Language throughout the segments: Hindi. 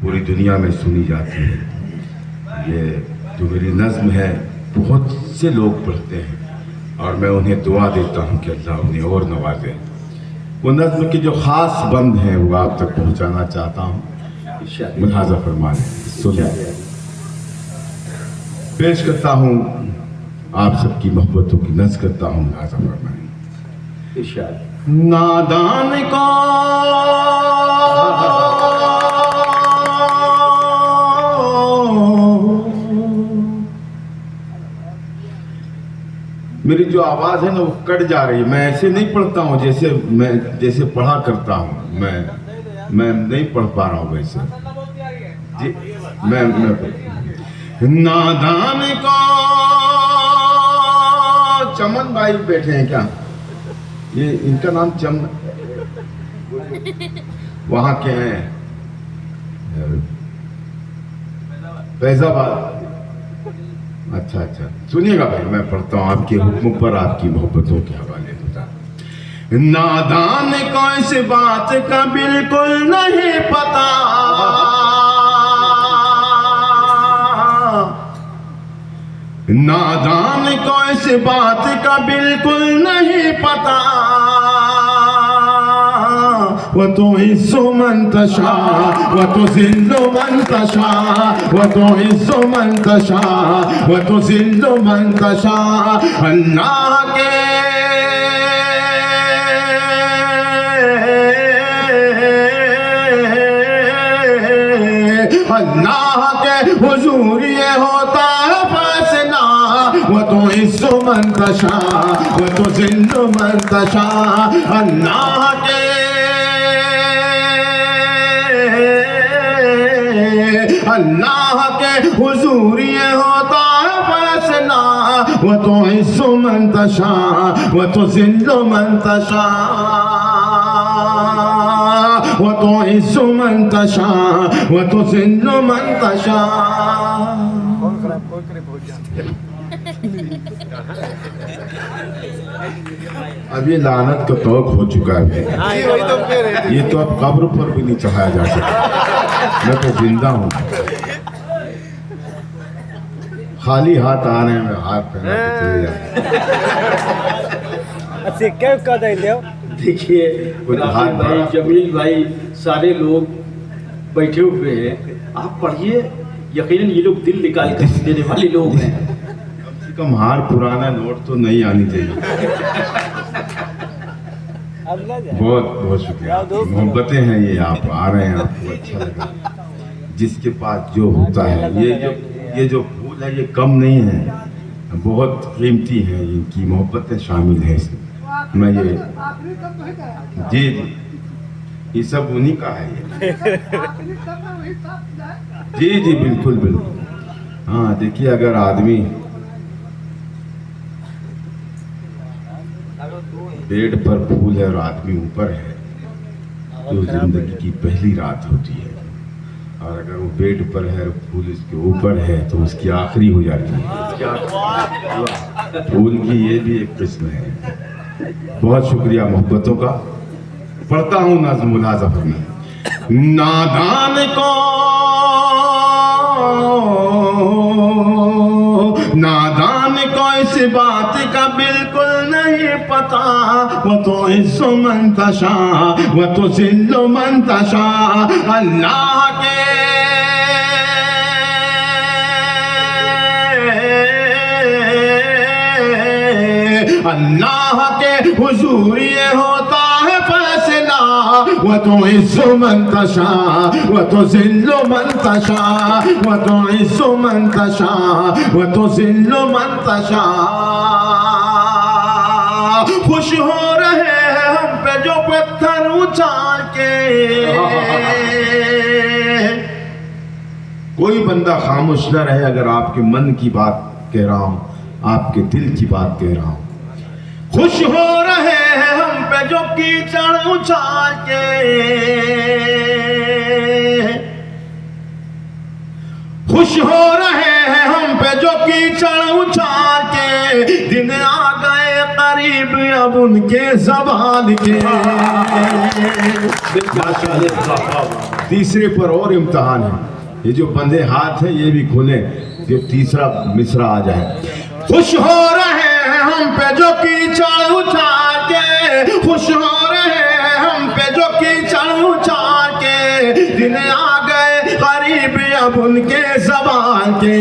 पूरी दुनिया में सुनी जाती है। ये जो मेरी नज़्म है बहुत से लोग पढ़ते हैं और मैं उन्हें दुआ देता हूँ कि अल्लाह उन्हें और नवाजे। वो नज़्म के जो ख़ास बंद हैं वो आप तक पहुँचाना चाहता हूँ, मुलाज़ा फरमाएं। सुनिए, पेश करता हूँ आप सबकी मोहब्बतों की नज़्म करता हूँ, मुलाज़ा फरमाएं। नादान को मेरी जो आवाज़ है ना वो कट जा रही है। मैं ऐसे नहीं पढ़ता हूँ जैसे पढ़ा करता हूँ। मैं नहीं पढ़ पा रहा हूँ वैसे जी। मैं नादान को चमन भाई बैठे हैं क्या? ये इनका नाम चमन, वहाँ के हैं फैजाबाद। अच्छा अच्छा, सुनिएगा भाई, मैं पढ़ता हूँ आपके हुक्म पर आपकी मोहब्बतों के हवाले होता। नादान को इस बात का बिल्कुल नहीं पता, नादान को इस बात का बिल्कुल नहीं पता। व तो इज़्ज़ु मन तशा व तो ज़िल्लु मन तशा, व तो इज़्ज़ु मन तशा व तो ज़िल्लु मन तशा। अल्लाह के हुजूर ये होता है फैसला। व तो इज़्ज़ु मन तशा व तो ज़िल्लु मन तशा। अल्लाह के हुजूर ये होता है फैसला। व तो इज़्ज़ु मन तशा व तो ज़िल्लु मन तशा, व तो इज़्ज़ु मन तशा व तो ज़िल्लु मन तशा। अब ये लानत का तौक हो चुका है। ये तो अब कब्र पर भी नहीं चढ़ाया जा सकता। मैं तो जिंदा हूँ, खाली हाथ आ रहे हैं, हाथ पहना के चले जाए। देखिए भाई, जमील भाई, सारे लोग बैठे हुए हैं, आप पढ़िए। यकीनन ये लोग दिल निकाल कर देने वाले लोग हैं। कम से कम हार पुराना नोट तो नहीं आनी चाहिए। बहुत बहुत शुक्रिया, मोहब्बतें हैं ये, आप आ रहे हैं, आपको अच्छा लगा। जिसके पास जो होता है, ये जो फूल है ये कम नहीं है, बहुत कीमती है, इनकी मोहब्बतें शामिल हैं इसमें। मैं ये जी ये सब उन्हीं का है ये। जी बिल्कुल बिल्कुल। हाँ देखिए, अगर आदमी बेड पर फूल है और आदमी ऊपर है तो जिंदगी की पहली रात होती है, और अगर वो बेड पर है फूल इसके ऊपर है तो उसकी आखिरी हो जाती है। फूल की ये भी एक किस्म है। बहुत शुक्रिया मोहब्बतों का। पढ़ता हूँ नज़्म, मुलाज़ा फरमाएं। नादान को इस बात का बिल्कुल नहीं पता। वो तो इज़्ज़ु मन तशा वो तो ज़िल्लु मन तशा। अल्लाह के हुजूर ये होता है फैसला। वो तो इज़्ज़ु मन तशा वो तो ज़िल्लु मन तशा, वो तो इज़्ज़ु मन तशा वो तो ज़िल्लु मन तशा। खुश हो रहे हैं हम पे जो पत्थर उछाल के। कोई बंदा खामोश न रहे अगर आपके मन की बात कह रहा हूं, आपके दिल की बात कह रहा हूं। खुश हो रहे हैं हम पे जो कीचड़ उछाल के। खुश हो रहे हैं हम पे जो कीचड़ उछाल के। दिन आ गए करीब अब उनके ज़बान के। तीसरे पर और इम्तिहान है, ये जो बंदे हाथ है ये भी खोले, जो तीसरा मिसरा आ जाए। खुश हो रहे हैं हम पे जो कीचड़ उठा के, खुश हो रहे हैं हम पे जो कीचड़ उठा के, दिन आ गए करीब अब उनके ज़बान के,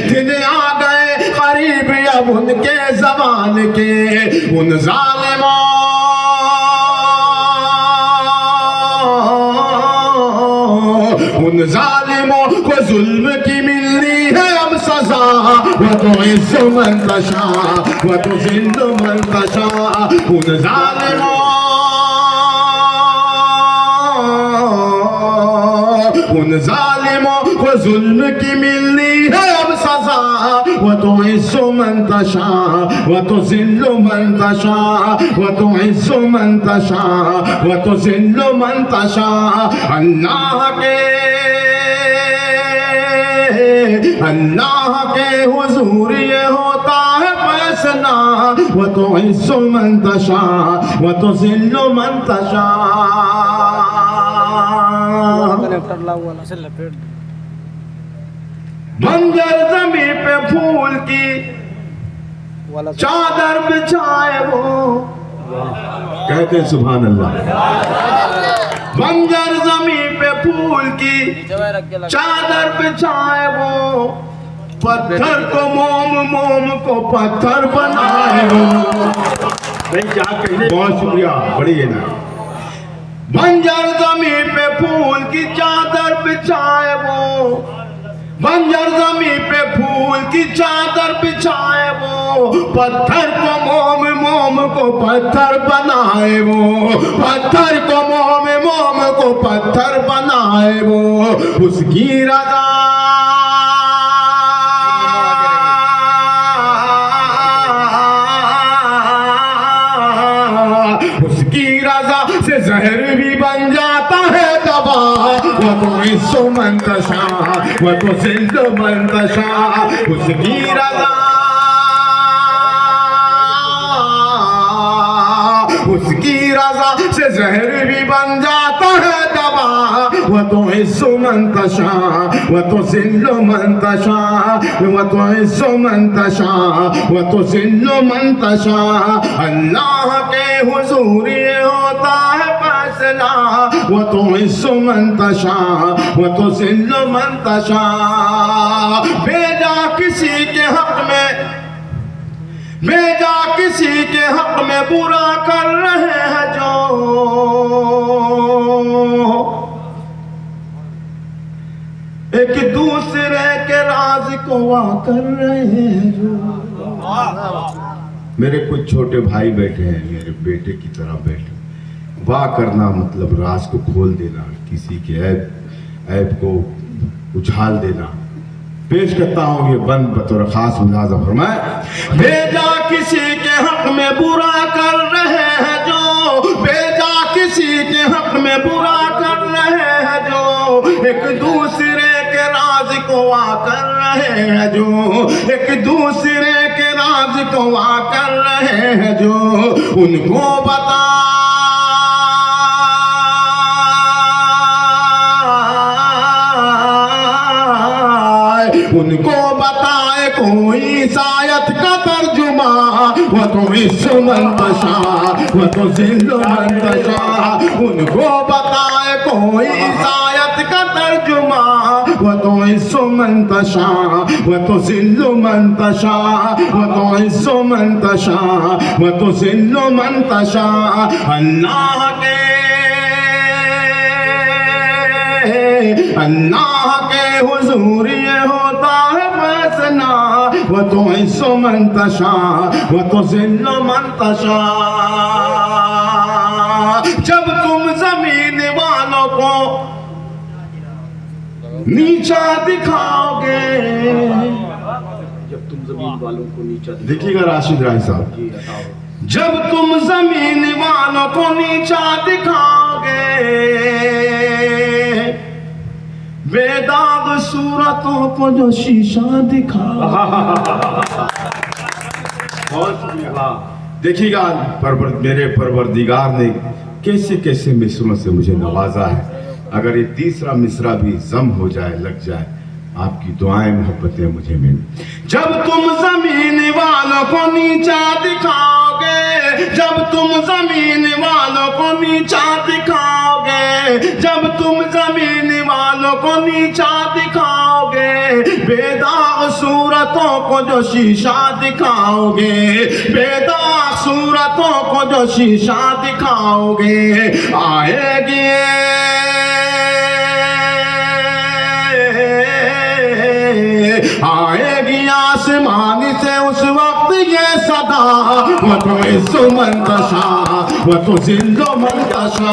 दिन आ गए करीब अब उनके ज़बान के। उन ज़ालिमों उन ज़ालिमों को जुल्म की मिलनी है अब सजा। वो तो इज़्ज़ु मन तशा वो तो ज़िल्लु मन तशा। उन ज़ालिमों उन ज़ालिमों को जुल्म की मिलनी है अब सजा। वो तो इज़्ज़ु मन तशा वो तो ज़िल्लु मन तशा। वो तो इज़्ज़ु मन तशा वो तो ज़िल्लु मन तशा। अल्लाह के हुजूर ये होता है फैसला। वो तो इज़्ज़ु मन तशा वो तो ज़िल्लु मन तशा। बंजर ज़मीं पे फूल की चादर बिछाए वो, कहते हैं सुभान अल्लाह। बंजर ज़मीं पे फूल की चादर बिछाए वो, पत्थर को मोम मोम को पत्थर बनाए वो। बहुत शुक्रिया, बढ़िए ना। बंजर ज़मीं पे फूल की चादर बिछाए वो, बंजर ज़मीं पे फूल की चादर बिछाए वो, पत्थर को मोम मोम को पत्थर बनाए वो, पत्थर को मोम मोम को पत्थर बनाए वो। उसकी रज़ा उसकी रज़ा से जहर भी बन जाता है दवा। वो तो इज़्ज़ु मन तशा वो तो ज़िल्लु मन तशा। उसकी रज़ा उसकी रज़ा से जहर भी बन जाता है दवा। वो तो इज़्ज़ु मन तशा वो तो ज़िल्लु मन तशा। वो तो इज़्ज़ु मन तशा वो तो ज़िल्लु मन तशा। अल्लाह के हुजूर ये होता है फैसला। वो तो इज़्ज़ु मन तशा वो तो ज़िल्लु मन तशा। भेजा किसी के हक में भेजा किसी के हक में बुरा कर रहे हैं जो, एक दूसरे के राज को वाह कर रहे हैं जो। मेरे कुछ छोटे भाई बैठे हैं, मेरे बेटे की तरह बैठे। वाह करना मतलब राज को खोल देना, किसी के ऐब को उछाल देना। पेश करता हूँ ये बंद बतौर खास मुलाज़ा फरमाए। भेजा किसी के हक में बुरा कर रहे हैं जो, भेजा किसी के हक में बुरा कर रहे हैं जो, एक दूसरे के राज को वाह कर रहे हैं जो, एक दूसरे के राज को वाह कर रहे हैं जो। उनको बता उनको बताए कोई सायत का तर्जुमा। वो तो इज़्ज़ु मन तशा वो तो ज़िल्लु मन तशा। उनको बताए कोई सायत का तर्जुमा। वो तो इज़्ज़ु मन तशा वो तो ज़िल्लु मन तशा। वो तो इज़्ज़ु मन तशा वो तो ज़िल्लु मन तशा। अल्लाह के हुजूर ये होता है फैसला। वो तो इज़्ज़ु मन तशा वो तो ज़िल्लु मन तशा। जब तुम ज़मीन वालों को नीचा दिखाओगे, जब तुम जमीन वालों को नीचा देखिएगा राशिद राय साहब, जब तुम ज़मीन वालों को नीचा दिखाओगे, बेदाग सूरतों को जो शीशा दिखा। देखिएगा मेरे परवरदिगार ने कैसे कैसे मिसरों से मुझे नवाजा है। अगर ये तीसरा मिसरा भी जम हो जाए, लग जाए, आपकी दुआएं मोहब्बतें मुझे मिले। जब तुम जमीन वालों को नीचा दिखाओगे, जब तुम जमीन वालों को नीचा दिखाओगे, जब तुम जमीन वालों को नीचा दिखाओगे, बेदाग सूरतों को जो शीशा दिखाओगे, बेदाग सूरतों को जो शीशा दिखाओगे, आएगी आएगी आसमान से उस वक्त ये सदा, वो तो इस्सो मंतशा, वो तो जिल्लो मंतशा।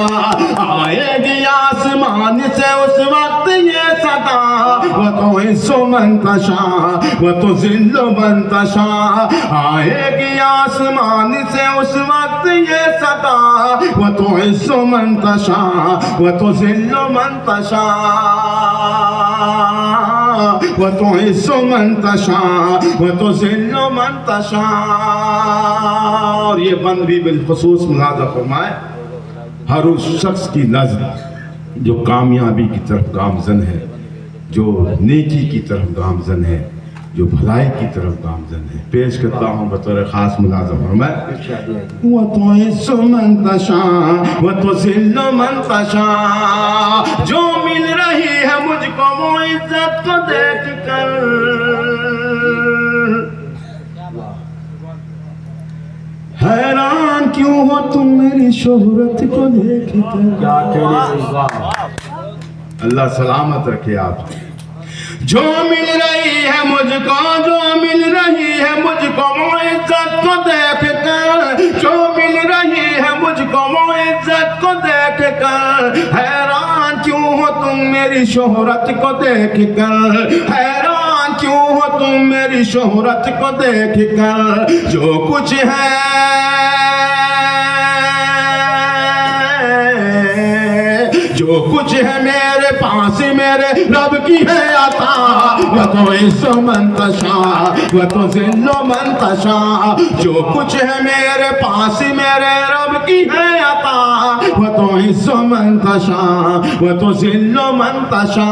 आएगी आसमान से उस वक्त ये सदा, वो तो इस्सो मंतशा, वो तो जिल्लो मंतशा। आएगी आसमान से उस वक्त ये सदा, वो तो इस्सो मंतशा, वो तो जिल्लो मंतशा, वो तो इस्सो मंतशा, वो तो जिल्लो मंतशा। और ये बंद भी बिलखुसूस मुलाज़ा फरमाए, हर उस शख्स की नज़र जो कामयाबी की तरफ गामजन है, जो नेकी की तरफ गामजन है, जो भलाई की तरफ गामजन है। पेश करता हूँ बतौर ख़ास मुलाज़ा फरमाए, वो तो इस्सो मंतशा, वो तो जिल्लो मंतशा। जो मिल रही है मुझको वो इज्जत को देख कर, हैरान क्यों हो तुम मेरी शोहरत को देख कर। अल्लाह सलामत रखे आप। जो मिल रही है मुझको, जो मिल रही है मुझको वो इज्जत को देख कर, जो मिल रही है मुझको वो इज्जत को देख कर, हैरान क्यों हो तुम मेरी शोहरत को देख कर, हैरान क्यों हो तुम मेरी शोहरत को देख कर। जो कुछ है जो कुछ है मेरे पास मेरे रब की है अता, वो तो इस्सो मंतशा, वो तो जिल्लो मंतशा। जो कुछ है मेरे पास मेरे रब की है अता, वो तो इस्सो मंतशा, वो तो जिल्लो मंतशा।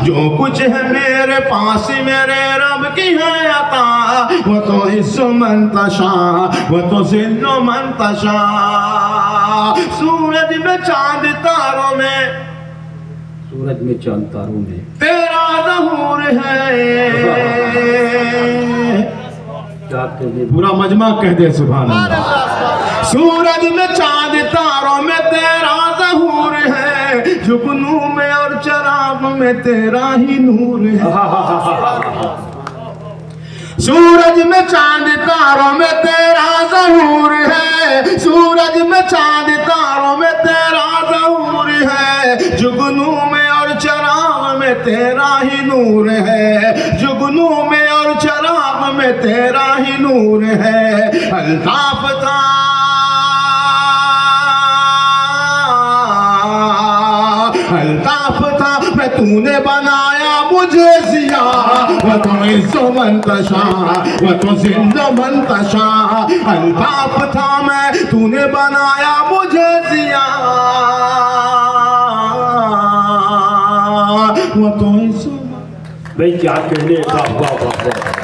जो कुछ है मेरे पास मेरे रब की है अता, वो तो इस्सो मंतशा, वो तो जिल्लो मंतशा। सूरज में चांद तारों में, सूरज में चांद तारों में तेरा ज़हूर है। क्या कहने, पूरा मजमा कह दे सुभान अल्लाह। सूरज में चांद तारों में तेरा ज़हूर है, जुगनू में और चराग में तेरा ही नूर है। सूरज में चांद तारों में तेरा ज़हूर है, सूरज में चांद तारों में तेरा ज़हूर है, जुगनू में और चराग में तेरा ही नूर है, जुगनू में और चराग में तेरा ही नूर है। अल्ताफ था अल्ताफ था मैं तूने बनाया मुझे जिया, वो तो इस्सो मंतशा, वो तो जिल्लो मंतशा। अल्ताफ था मैं तूने बनाया मुझे जिया, वो तो इस्सो। भाई क्या कहने, वाह वाह वाह वाह।